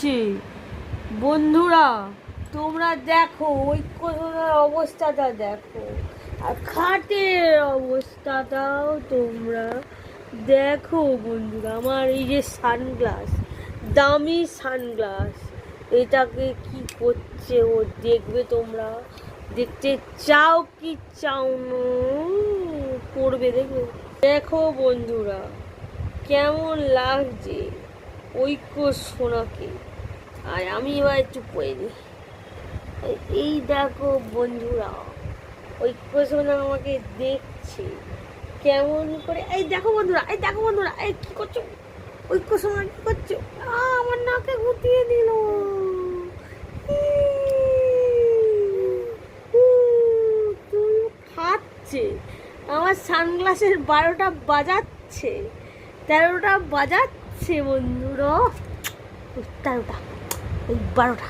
হচ্ছে বন্ধুরা, তোমরা দেখো ঐক্যজনের অবস্থাটা দেখো, আর খাটের অবস্থাটাও তোমরা দেখো বন্ধুরা। আমার এই যে সানগ্লাস, দামি সানগ্লাস, এটাকে কি করছে ও দেখবে, তোমরা দেখতে চাও কি চাও না করবে, দেখবে। দেখো বন্ধুরা কেমন লাগছে ঐক্য সোনাকে। আর আমি এবার একটু পড়ে নিই। এই দেখো বন্ধুরা, ঐক্য সোনা আমাকে দেখছে কেমন করে। এই দেখো বন্ধুরা, এই দেখো বন্ধুরা, এই কি করছো ঐক্য সোনা, কি করছো? আমার নাকে গুটিয়ে দিল। খাচ্ছে আমার সানগ্লাসের 12টা বাজাচ্ছে, 13টা বাজাচ্ছে বন্ধুরা, 13টা, এই 12টা।